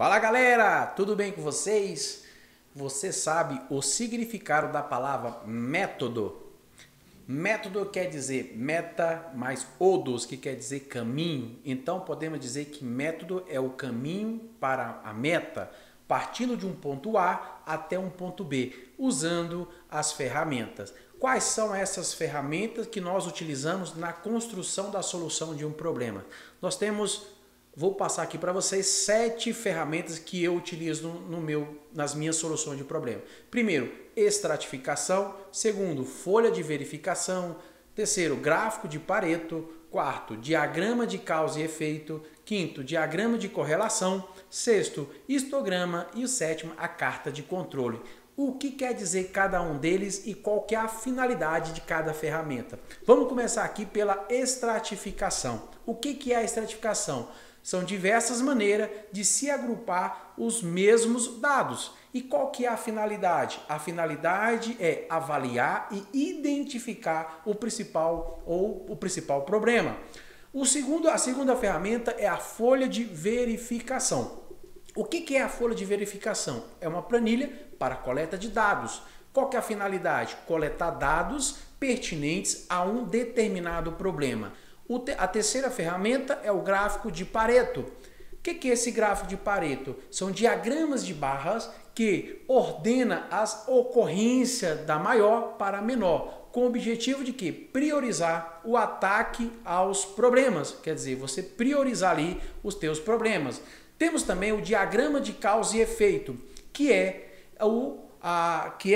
Fala galera, tudo bem com vocês? Você sabe o significado da palavra método? Método quer dizer meta mais odos, que quer dizer caminho. Então podemos dizer que método é o caminho para a meta, partindo de um ponto A até um ponto B, usando as ferramentas. Quais são essas ferramentas que nós utilizamos na construção da solução de um problema? Nós temos, vou passar aqui para vocês 7 ferramentas que eu utilizo nas minhas soluções de problema. Primeiro, estratificação. Segundo, folha de verificação. Terceiro, gráfico de Pareto. Quarto, diagrama de causa e efeito. Quinto, diagrama de correlação. Sexto, histograma. E o sétimo, a carta de controle. O que quer dizer cada um deles e qual que é a finalidade de cada ferramenta? Vamos começar aqui pela estratificação. O que é a estratificação? São diversas maneiras de se agrupar os mesmos dados. E qual que é a finalidade? A finalidade é avaliar e identificar o principal problema. A segunda ferramenta é a folha de verificação. O que é a folha de verificação? É uma planilha para coleta de dados. Qual que é a finalidade? Coletar dados pertinentes a um determinado problema. A terceira ferramenta é o gráfico de Pareto. O que é esse gráfico de Pareto? São diagramas de barras que ordena as ocorrências da maior para a menor, com o objetivo de quê? Priorizar o ataque aos problemas. Quer dizer, você priorizar ali os teus problemas. Temos também o diagrama de causa e efeito, que é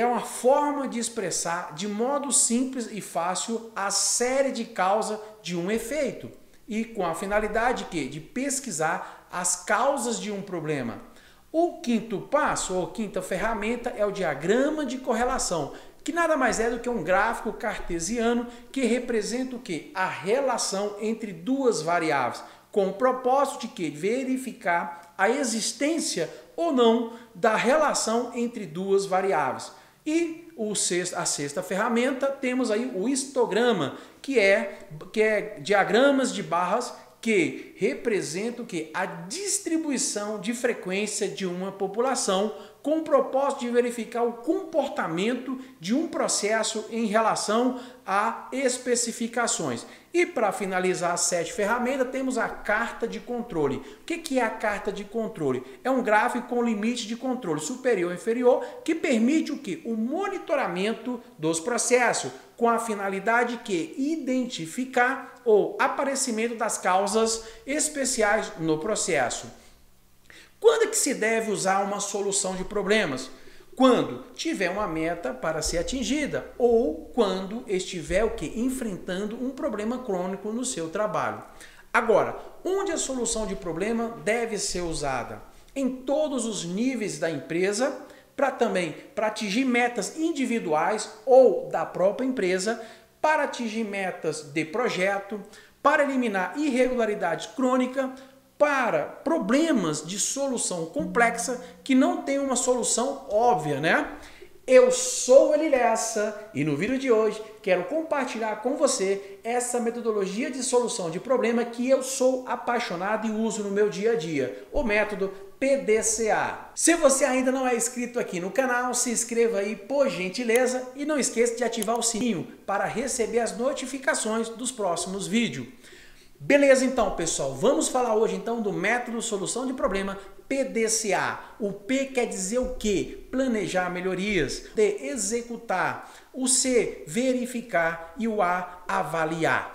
uma forma de expressar de modo simples e fácil a série de causa de um efeito e com a finalidade de pesquisar as causas de um problema. O quinto passo ou quinta ferramenta é o diagrama de correlação, que nada mais é do que um gráfico cartesiano que representa o quê? A relação entre duas variáveis, com o propósito de verificar a existência ou não da relação entre duas variáveis. E a sexta ferramenta, temos aí o histograma, que é diagramas de barras que representam a distribuição de frequência de uma população com o propósito de verificar o comportamento de um processo em relação a especificações. E para finalizar as 7 ferramentas, temos a carta de controle. O que é a carta de controle? É um gráfico com limite de controle superior e inferior que permite o monitoramento dos processos, com a finalidade identificar o aparecimento das causas especiais no processo. Quando é que se deve usar uma solução de problemas? Quando tiver uma meta para ser atingida ou quando estiver enfrentando um problema crônico no seu trabalho. Agora, onde a solução de problema deve ser usada? Em todos os níveis da empresa, para atingir metas individuais ou da própria empresa, para atingir metas de projeto, para eliminar irregularidades crônicas, para problemas de solução complexa que não tem uma solução óbvia, né? Eu sou o Eli Lessa e no vídeo de hoje quero compartilhar com você essa metodologia de solução de problema que eu sou apaixonado e uso no meu dia a dia, o método PDCA. Se você ainda não é inscrito aqui no canal, se inscreva aí por gentileza e não esqueça de ativar o sininho para receber as notificações dos próximos vídeos. Beleza então, pessoal, vamos falar hoje então do método solução de problema PDCA. O P quer dizer o quê? Planejar melhorias. D, executar. O C, verificar. E o A, avaliar.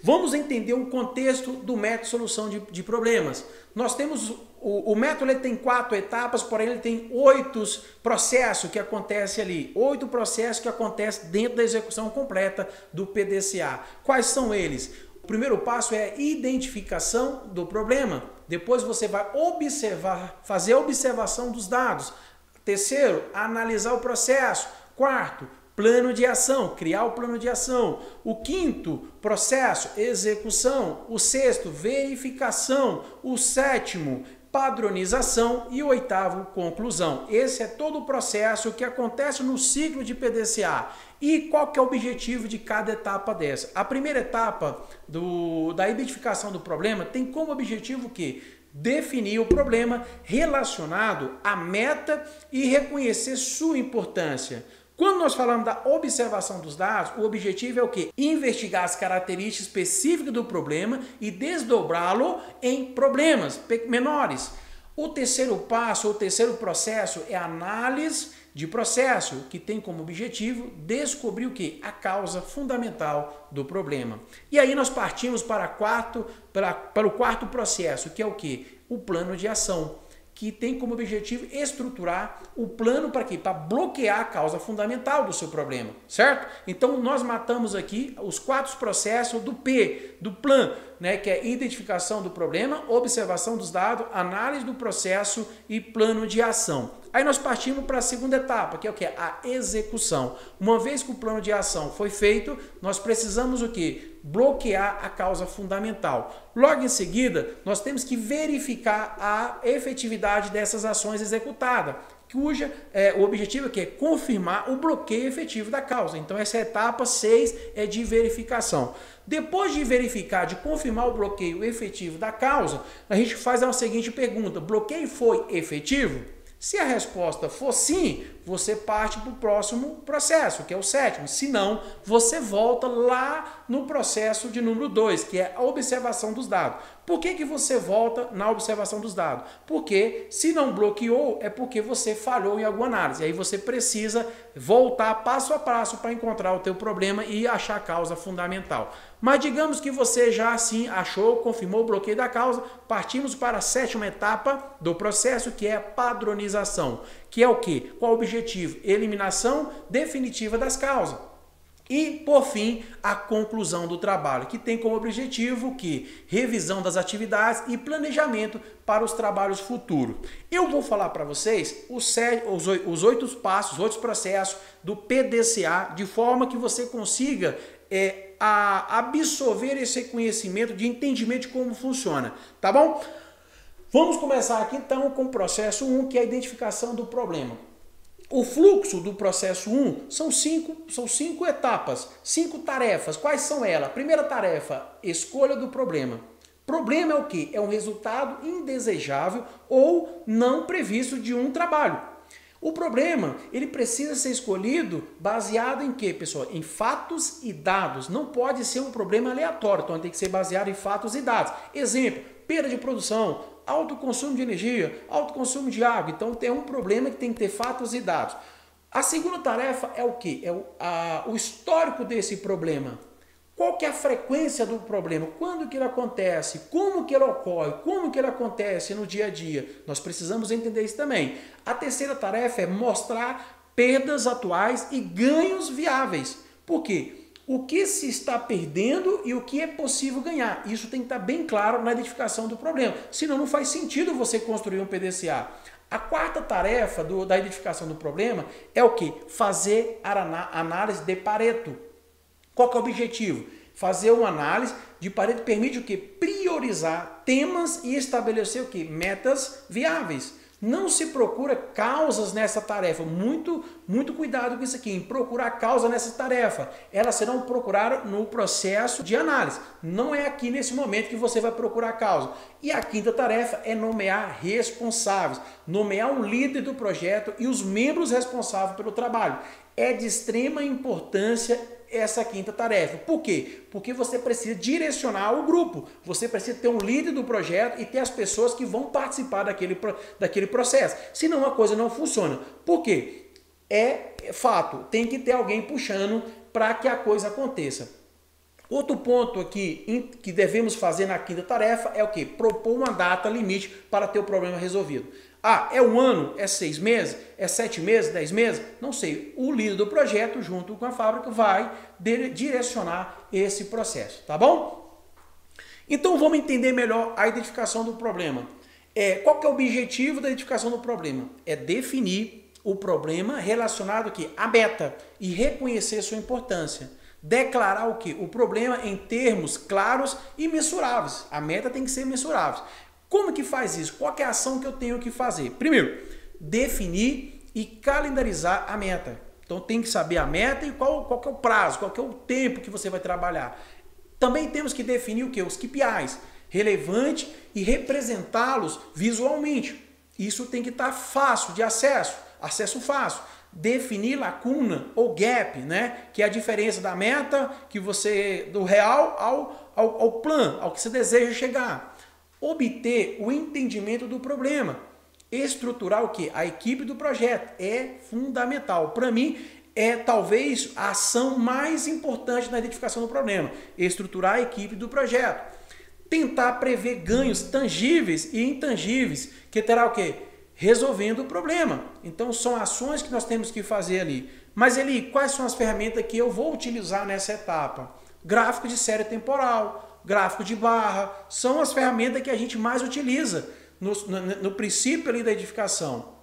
Vamos entender o contexto do método solução de problemas. Nós temos o método, ele tem 4 etapas, porém ele tem 8 processos que acontecem ali. 8 processos que acontecem dentro da execução completa do PDCA. Quais são eles? O primeiro passo é a identificação do problema. Depois você vai fazer a observação dos dados. Terceiro, analisar o processo. Quarto, plano de ação, criar o plano de ação. O quinto, processo, execução. O sexto, verificação. O sétimo, padronização. E o oitavo, conclusão. Esse é todo o processo que acontece no ciclo de PDCA. E qual que é o objetivo de cada etapa dessa? A primeira etapa da identificação do problema tem como objetivo definir o problema relacionado à meta e reconhecer sua importância. Quando nós falamos da observação dos dados, o objetivo é o quê? Investigar as características específicas do problema e desdobrá-lo em problemas menores. O terceiro passo, o terceiro processo é a análise de processo, que tem como objetivo descobrir o quê? A causa fundamental do problema. E aí nós partimos para o quarto processo, que é o quê? O plano de ação, que tem como objetivo estruturar o plano para quê? Para bloquear a causa fundamental do seu problema, certo? Então nós matamos aqui os 4 processos do P, do plano, né, que é identificação do problema, observação dos dados, análise do processo e plano de ação. Aí nós partimos para a segunda etapa, que é o que? A execução. Uma vez que o plano de ação foi feito, nós precisamos o quê? Bloquear a causa fundamental. Logo em seguida, nós temos que verificar a efetividade dessas ações executadas, cuja o objetivo é, que é confirmar o bloqueio efetivo da causa. Então essa etapa 6 é de verificação. Depois de verificar, de confirmar o bloqueio efetivo da causa, a gente faz a seguinte pergunta: bloqueio foi efetivo? Se a resposta for sim, você parte para o próximo processo, que é o 7º. Se não, você volta lá no processo de número 2, que é a observação dos dados. Por que você volta na observação dos dados? Porque se não bloqueou, é porque você falhou em alguma análise. Aí você precisa voltar passo a passo para encontrar o teu problema e achar a causa fundamental. Mas digamos que você já assim achou, confirmou o bloqueio da causa, partimos para a 7ª etapa do processo, que é a padronização. Que é o quê? Qual o objetivo? Eliminação definitiva das causas. E, por fim, a conclusão do trabalho, que tem como objetivo que revisão das atividades e planejamento para os trabalhos futuros. Eu vou falar para vocês os 8 passos, os 8 processos do PDCA, de forma que você consiga absorver esse conhecimento de entendimento de como funciona, tá bom? Vamos começar aqui então com o processo 1, que é a identificação do problema. O fluxo do processo 1 são 5 etapas, 5 tarefas. Quais são elas? Primeira tarefa, escolha do problema. Problema é o quê? É um resultado indesejável ou não previsto de um trabalho. O problema, ele precisa ser escolhido baseado em quê, pessoal? Em fatos e dados. Não pode ser um problema aleatório, então tem que ser baseado em fatos e dados. Exemplo, perda de produção, alto consumo de energia, alto consumo de água. Então tem um problema que tem que ter fatos e dados. A segunda tarefa é o quê? É o histórico desse problema. Qual que é a frequência do problema? Quando que ele acontece? Como que ele ocorre? Como que ele acontece no dia a dia? Nós precisamos entender isso também. A terceira tarefa é mostrar perdas atuais e ganhos viáveis. Por quê? O que se está perdendo e o que é possível ganhar. Isso tem que estar bem claro na identificação do problema. Senão não faz sentido você construir um PDCA. A quarta tarefa da identificação do problema é o quê? Fazer a análise de Pareto. Qual que é o objetivo? Fazer uma análise de Pareto permite o quê? Priorizar temas e estabelecer o quê? Metas viáveis. Não se procura causas nessa tarefa. Muito cuidado com isso aqui, em procurar causa nessa tarefa. Elas serão procuradas no processo de análise. Não é aqui nesse momento que você vai procurar causa. E a quinta tarefa é nomear responsáveis. Nomear um líder do projeto e os membros responsáveis pelo trabalho. É de extrema importância essa quinta tarefa. Por quê? Porque você precisa direcionar o grupo. Você precisa ter um líder do projeto e ter as pessoas que vão participar daquele processo. Senão a coisa não funciona. Por quê? É fato. Tem que ter alguém puxando para que a coisa aconteça. Outro ponto aqui que devemos fazer na quinta tarefa é o quê? Propor uma data limite para ter o problema resolvido. Ah, é 1 ano? É 6 meses? É 7 meses? 10 meses? Não sei. O líder do projeto, junto com a fábrica, vai direcionar esse processo, tá bom? Então vamos entender melhor a identificação do problema. Qual que é o objetivo da identificação do problema? É definir o problema relacionado aqui à meta e reconhecer sua importância. Declarar o quê? O problema em termos claros e mensuráveis. A meta tem que ser mensurável. Como que faz isso? Qual que é a ação que eu tenho que fazer? Primeiro, definir e calendarizar a meta. Então tem que saber a meta e qual que é o prazo, qual que é o tempo que você vai trabalhar. Também temos que definir o quê? Os KPIs. relevante e representá-los visualmente. Isso tem que estar fácil de acesso fácil. Definir lacuna ou gap, né? Que é a diferença da meta do real ao plano, ao que você deseja chegar. Obter o entendimento do problema. Estruturar o quê? A equipe do projeto é fundamental. Para mim, é talvez a ação mais importante na identificação do problema. Estruturar a equipe do projeto. Tentar prever ganhos tangíveis e intangíveis, que terá o quê? Resolvendo o problema. Então são ações que nós temos que fazer ali. Mas Eli, quais são as ferramentas que eu vou utilizar nessa etapa? Gráfico de série temporal, gráfico de barra, são as ferramentas que a gente mais utiliza no princípio ali da edificação.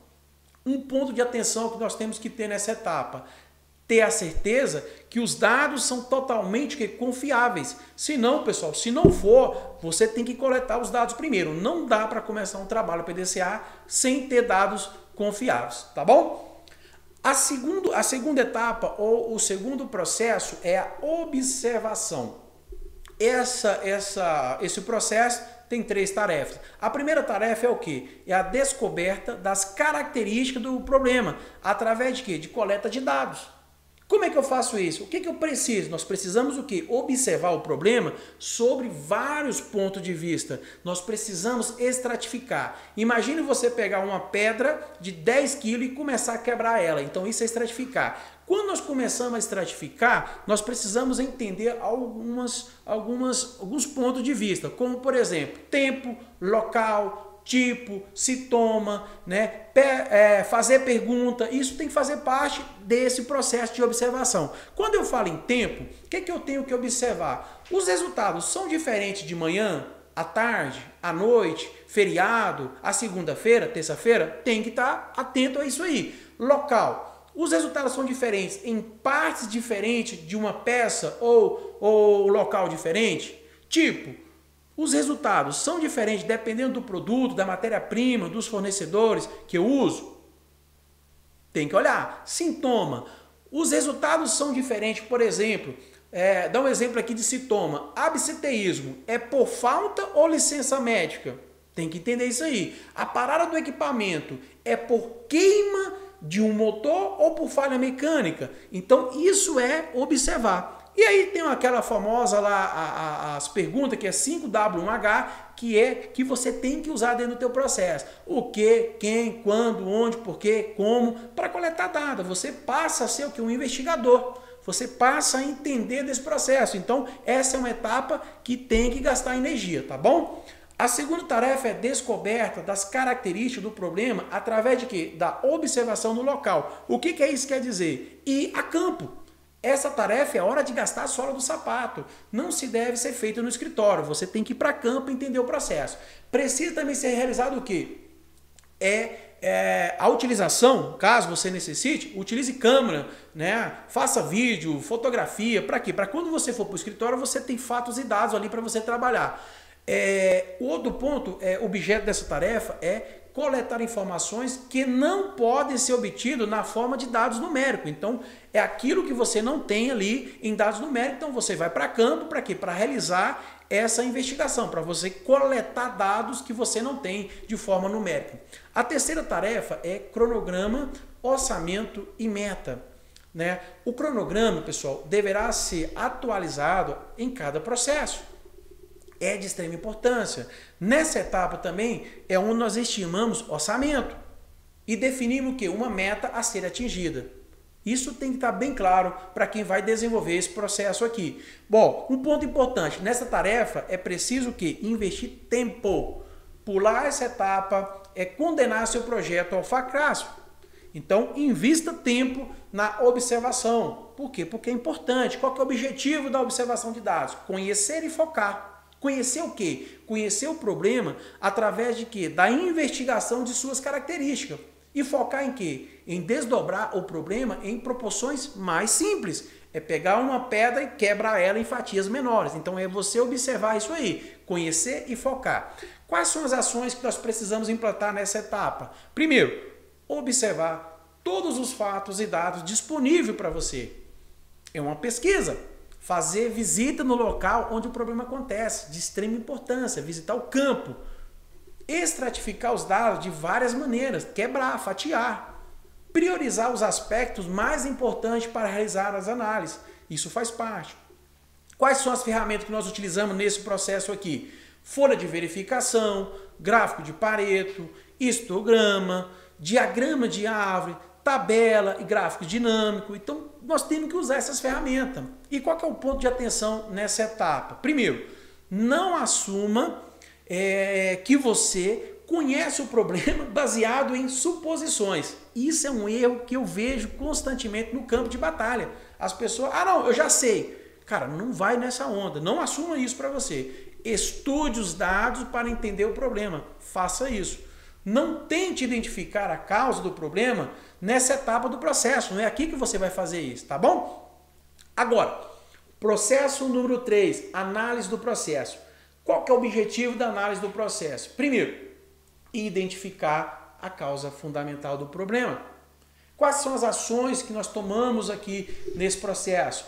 Um ponto de atenção que nós temos que ter nessa etapa: ter a certeza que os dados são totalmente confiáveis. Se não, pessoal, se não for, você tem que coletar os dados primeiro. Não dá para começar um trabalho PDCA sem ter dados confiáveis, tá bom? A segunda etapa ou o segundo processo é a observação. Esse processo tem 3 tarefas. A primeira tarefa é o quê? É a descoberta das características do problema. Através de quê? De coleta de dados. Como é que eu faço isso? O que eu preciso? Nós precisamos o quê? Observar o problema sobre vários pontos de vista. Nós precisamos estratificar. Imagine você pegar uma pedra de 10 kg e começar a quebrar ela. Então isso é estratificar. Quando nós começamos a estratificar, nós precisamos entender alguns pontos de vista, como por exemplo, tempo, local, tipo, sintoma, né? Fazer pergunta. Isso tem que fazer parte desse processo de observação. Quando eu falo em tempo, o que eu tenho que observar? Os resultados são diferentes de manhã, à tarde, à noite, feriado, à segunda-feira, terça-feira? Tem que estar atento a isso aí. Local. Os resultados são diferentes em partes diferentes de uma peça ou local diferente? Tipo, os resultados são diferentes dependendo do produto, da matéria-prima, dos fornecedores que eu uso? Tem que olhar. Sintoma. Os resultados são diferentes, por exemplo, dá um exemplo aqui de sintoma. Absenteísmo é por falta ou licença médica? Tem que entender isso aí. A parada do equipamento é por queima de um motor ou por falha mecânica? Então isso é observar. E aí tem aquela famosa lá, as perguntas que é 5W1H, que você tem que usar dentro do teu processo. O que, quem, quando, onde, porquê, como, para coletar dados. Você passa a ser o que? Um investigador. Você passa a entender desse processo. Então essa é uma etapa que tem que gastar energia, tá bom? A segunda tarefa é descoberta das características do problema através de quê? Da observação no local. O que isso quer dizer? Ir a campo. Essa tarefa é hora de gastar a sola do sapato. Não se deve ser feita no escritório. Você tem que ir para campo e entender o processo. Precisa também ser realizado o quê? A utilização, caso você necessite, utilize câmera, né? Faça vídeo, fotografia. Para quê? Para quando você for para o escritório, você tem fatos e dados ali para você trabalhar. O outro ponto, objeto dessa tarefa é coletar informações que não podem ser obtidas na forma de dados numéricos. Então, é aquilo que você não tem ali em dados numéricos. Então, você vai para campo, para quê? Para realizar essa investigação, para você coletar dados que você não tem de forma numérica. A terceira tarefa é cronograma, orçamento e meta. Né? O cronograma, pessoal, deverá ser atualizado em cada processo. É de extrema importância. Nessa etapa também é onde nós estimamos orçamento e definimos o quê? Uma meta a ser atingida. Isso tem que estar bem claro para quem vai desenvolver esse processo aqui. Bom, um ponto importante, nessa tarefa é preciso que investir tempo. Pular essa etapa é condenar seu projeto ao fracasso. Então, invista tempo na observação. Por quê? Porque é importante. Qual que é o objetivo da observação de dados? Conhecer e focar. Conhecer o quê? Conhecer o problema através de quê? Da investigação de suas características. E focar em quê? Em desdobrar o problema em proporções mais simples. É pegar uma pedra e quebrar ela em fatias menores. Então é você observar isso aí. Conhecer e focar. Quais são as ações que nós precisamos implantar nessa etapa? Primeiro, observar todos os fatos e dados disponíveis para você. É uma pesquisa. fazer visita no local onde o problema acontece, de extrema importância, visitar o campo, estratificar os dados de várias maneiras, quebrar, fatiar, priorizar os aspectos mais importantes para realizar as análises. Isso faz parte. Quais são as ferramentas que nós utilizamos nesse processo aqui? Folha de verificação, gráfico de Pareto, histograma, diagrama de árvore, tabela e gráfico dinâmico. Então, nós temos que usar essas ferramentas. E qual que é o ponto de atenção nessa etapa? Primeiro, não assuma que você conhece o problema baseado em suposições. Isso é um erro que eu vejo constantemente no campo de batalha. As pessoas, não, eu já sei. Cara, não vai nessa onda. Não assuma isso para você. Estude os dados para entender o problema. Faça isso. Não tente identificar a causa do problema nessa etapa do processo. Não é aqui que você vai fazer isso, tá bom? Agora, processo número 3, análise do processo. Qual que é o objetivo da análise do processo? Primeiro, identificar a causa fundamental do problema. Quais são as ações que nós tomamos aqui nesse processo?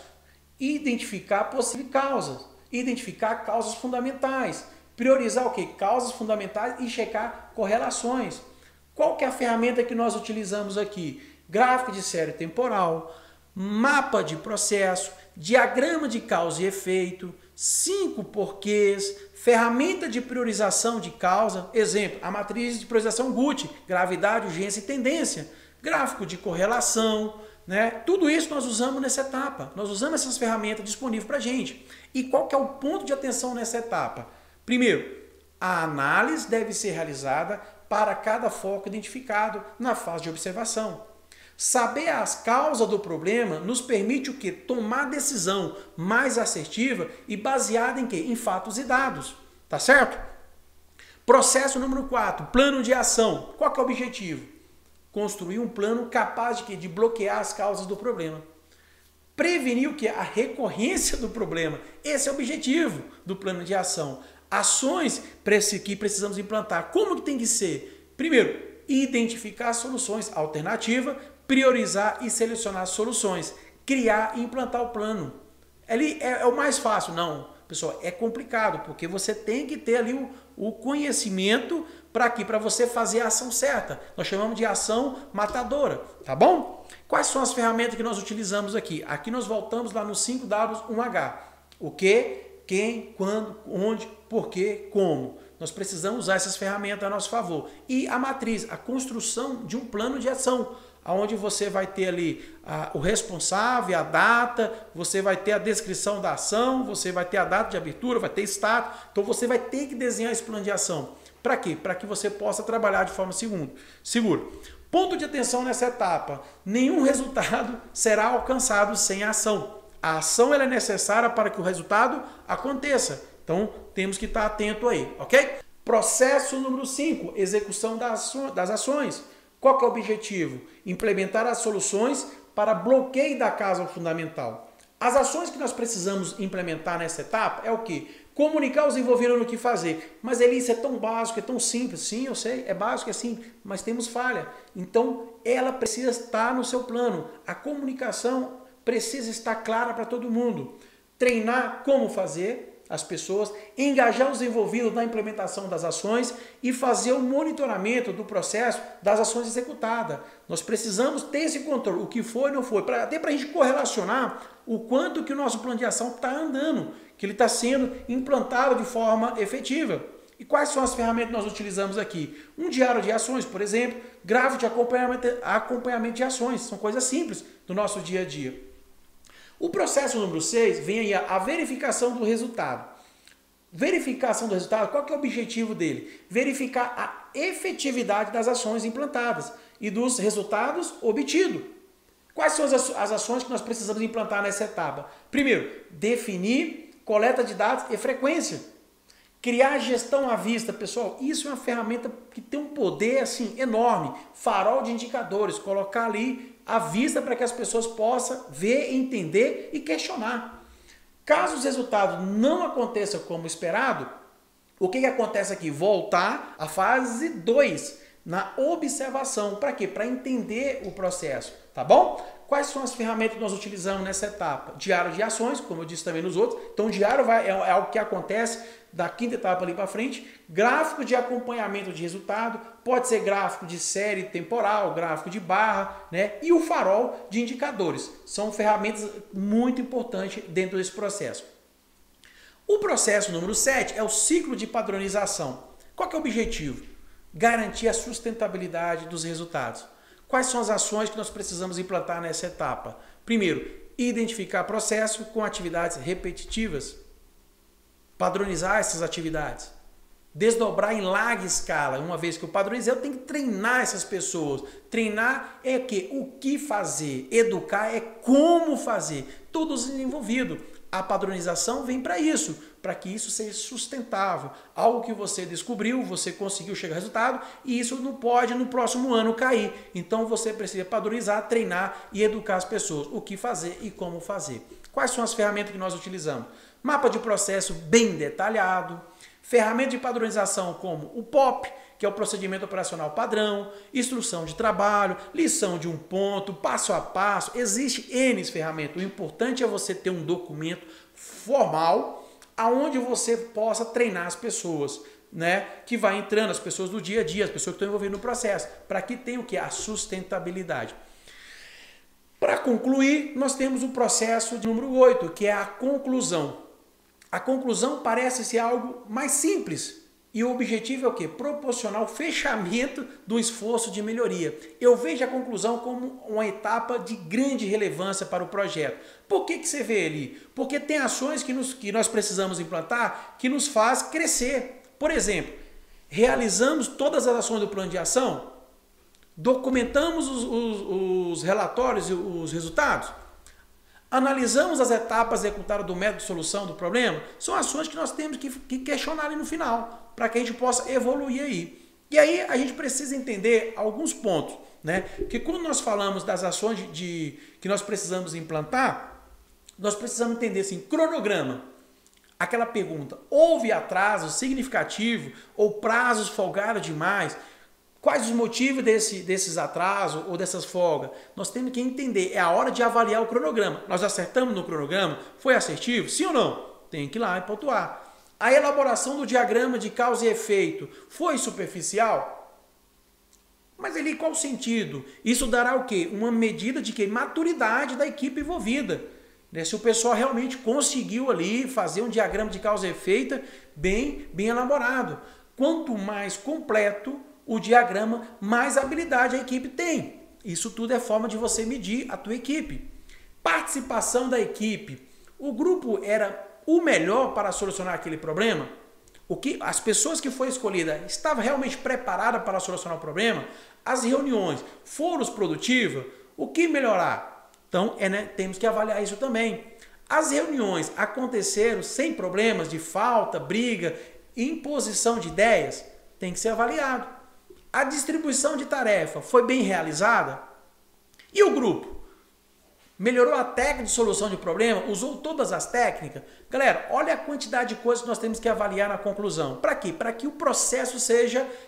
Identificar possíveis causas, identificar causas fundamentais, priorizar o quê? Causas fundamentais e checar correlações. Qual que é a ferramenta que nós utilizamos aqui? Gráfico de série temporal, mapa de processo, diagrama de causa e efeito, 5 porquês, ferramenta de priorização de causa, exemplo, a matriz de priorização GUT, gravidade, urgência e tendência, gráfico de correlação, né? Tudo isso nós usamos nessa etapa, nós usamos essas ferramentas disponíveis para a gente. E qual que é o ponto de atenção nessa etapa? Primeiro, a análise deve ser realizada para cada foco identificado na fase de observação. Saber as causas do problema nos permite o quê? Tomar decisão mais assertiva e baseada em quê? Em fatos e dados. Tá certo? Processo número 4, plano de ação. Qual que é o objetivo? Construir um plano capaz de quê? De bloquear as causas do problema. Prevenir o quê? A recorrência do problema. Esse é o objetivo do plano de ação. Ações que precisamos implantar. Como que tem que ser? Primeiro, identificar soluções alternativas, priorizar e selecionar soluções, criar e implantar o plano. Ali é o mais fácil. Não, pessoal, é complicado, porque você tem que ter ali o conhecimento para você fazer a ação certa. Nós chamamos de ação matadora, tá bom? Quais são as ferramentas que nós utilizamos aqui? Aqui nós voltamos lá nos 5W1H. O que, quem, quando, onde, porquê, como. Nós precisamos usar essas ferramentas a nosso favor. E a matriz, a construção de um plano de ação, onde você vai ter ali o responsável, a data, você vai ter a descrição da ação, você vai ter a data de abertura, vai ter status. Então você vai ter que desenhar esse plano de ação. Para quê? Para que você possa trabalhar de forma segura. Ponto de atenção nessa etapa. Nenhum resultado será alcançado sem ação. A ação ela é necessária para que o resultado aconteça. Então temos que estar atento aí, ok? Processo número 5, execução das ações. Qual que é o objetivo? Implementar as soluções para bloqueio da causa fundamental. As ações que nós precisamos implementar nessa etapa é o quê? Comunicar os envolvidos no que fazer. Mas isso é tão básico, é tão simples. Sim, eu sei, é básico, é simples, mas temos falha. Então, ela precisa estar no seu plano. A comunicação precisa estar clara para todo mundo. Treinar como fazer as pessoas, engajar os envolvidos na implementação das ações e fazer o monitoramento do processo das ações executadas. Nós precisamos ter esse controle, o que foi e não foi, até para a gente correlacionar o quanto que o nosso plano de ação está andando, que ele está sendo implantado de forma efetiva. E quais são as ferramentas que nós utilizamos aqui? Um diário de ações, por exemplo, gráfico de acompanhamento de ações, são coisas simples do nosso dia a dia. O processo número 6 vem aí a verificação do resultado. Verificação do resultado, qual que é o objetivo dele? Verificar a efetividade das ações implantadas e dos resultados obtidos. Quais são as ações que nós precisamos implantar nessa etapa? Primeiro, definir coleta de dados e frequência. Criar gestão à vista, pessoal, isso é uma ferramenta que tem um poder assim enorme. Farol de indicadores, colocar ali à vista para que as pessoas possam ver, entender e questionar. Caso os resultados não aconteçam como esperado, o que acontece aqui? Voltar à fase 2, na observação. Para quê? Para entender o processo, tá bom? Quais são as ferramentas que nós utilizamos nessa etapa? Diário de ações, como eu disse também nos outros. Então, o diário é algo que acontece da quinta etapa ali para frente. Gráfico de acompanhamento de resultado, pode ser gráfico de série temporal, gráfico de barra, né? E o farol de indicadores. São ferramentas muito importantes dentro desse processo. O processo número 7 é o ciclo de padronização. Qual que é o objetivo? Garantir a sustentabilidade dos resultados. Quais são as ações que nós precisamos implantar nessa etapa? Primeiro, identificar processo com atividades repetitivas. Padronizar essas atividades. Desdobrar em larga escala. Uma vez que eu padronizei, eu tenho que treinar essas pessoas. Treinar é o que fazer. Educar é como fazer. Todos envolvidos. A padronização vem para isso, para que isso seja sustentável. Algo que você descobriu, você conseguiu chegar ao resultado e isso não pode no próximo ano cair. Então você precisa padronizar, treinar e educar as pessoas. O que fazer e como fazer. Quais são as ferramentas que nós utilizamos? Mapa de processo bem detalhado. Ferramenta de padronização como o POP, que é o procedimento operacional padrão, instrução de trabalho, lição de um ponto, passo a passo. Existe N ferramentas. O importante é você ter um documento formal aonde você possa treinar as pessoas, né? Que vai entrando, as pessoas do dia a dia, as pessoas que estão envolvidas no processo, para que tenha o que? A sustentabilidade. Para concluir, nós temos o processo de número 8, que é a conclusão. A conclusão parece ser algo mais simples e o objetivo é o quê? Proporcionar o fechamento do esforço de melhoria. Eu vejo a conclusão como uma etapa de grande relevância para o projeto. Por que você vê ali? Porque tem ações que nós precisamos implantar que nos faz crescer. Por exemplo, realizamos todas as ações do plano de ação, documentamos os relatórios e os resultados, analisamos as etapas executadas do método de solução do problema. São ações que nós temos que questionar ali no final, para que a gente possa evoluir aí. E aí a gente precisa entender alguns pontos, né? Que quando nós falamos das ações que nós precisamos implantar, nós precisamos entender assim, cronograma. Aquela pergunta, houve atraso significativo ou prazos folgados demais? Quais os motivos desses atrasos ou dessas folgas? Nós temos que entender, é a hora de avaliar o cronograma. Nós acertamos no cronograma? Foi assertivo? Sim ou não? Tem que ir lá e pontuar. A elaboração do diagrama de causa e efeito foi superficial? Mas ali qual o sentido? Isso dará o quê? Uma medida de maturidade da equipe envolvida. Se o pessoal realmente conseguiu ali fazer um diagrama de causa e efeito bem elaborado. Quanto mais completo o diagrama, mais habilidade a equipe tem. Isso tudo é forma de você medir a tua equipe. Participação da equipe. O grupo era o melhor para solucionar aquele problema? As pessoas que foram escolhidas estavam realmente preparadas para solucionar o problema? As reuniões foram produtivas? O que melhorar? Então, temos que avaliar isso também. As reuniões aconteceram sem problemas de falta, briga, imposição de ideias? Tem que ser avaliado. A distribuição de tarefa foi bem realizada? E o grupo? Melhorou a técnica de solução de problema? Usou todas as técnicas? Galera, olha a quantidade de coisas que nós temos que avaliar na conclusão. Para quê? Para que o processo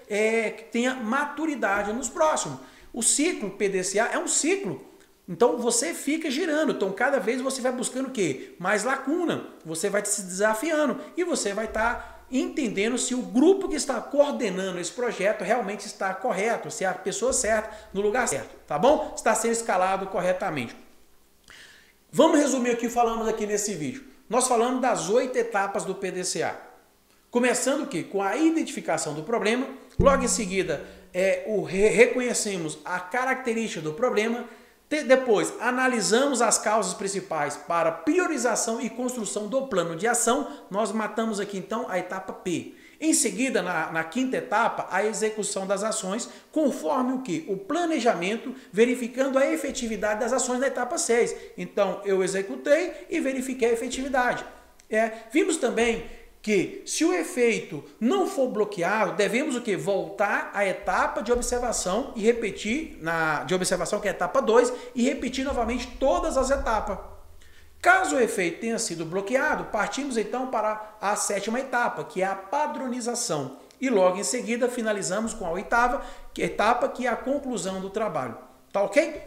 que tenha maturidade nos próximos. O ciclo PDCA é um ciclo. Então você fica girando. Então cada vez você vai buscando o quê? Mais lacuna. Você vai se desafiando e você vai estar entendendo se o grupo que está coordenando esse projeto realmente está correto, se é a pessoa certa no lugar certo, tá bom? Está sendo escalado corretamente. Vamos resumir o que falamos aqui nesse vídeo. Nós falamos das 8 etapas do PDCA. Começando o quê? Com a identificação do problema, logo em seguida reconhecemos a característica do problema, depois analisamos as causas principais para priorização e construção do plano de ação. Nós matamos aqui então a etapa P. Em seguida, na quinta etapa, a execução das ações, conforme o quê? O planejamento, verificando a efetividade das ações da etapa 6. Então, eu executei e verifiquei a efetividade. Vimos também que se o efeito não for bloqueado, devemos o quê? Voltar à etapa de observação e repetir, de observação que é a etapa 2, e repetir novamente todas as etapas. Caso o efeito tenha sido bloqueado, partimos então para a 7ª etapa, que é a padronização. E logo em seguida finalizamos com a 8ª, etapa, que é a conclusão do trabalho. Tá ok?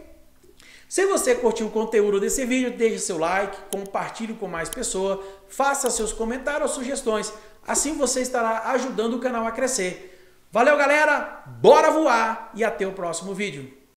Se você curtiu o conteúdo desse vídeo, deixe seu like, compartilhe com mais pessoas, faça seus comentários ou sugestões. Assim você estará ajudando o canal a crescer. Valeu, galera! Bora voar e até o próximo vídeo.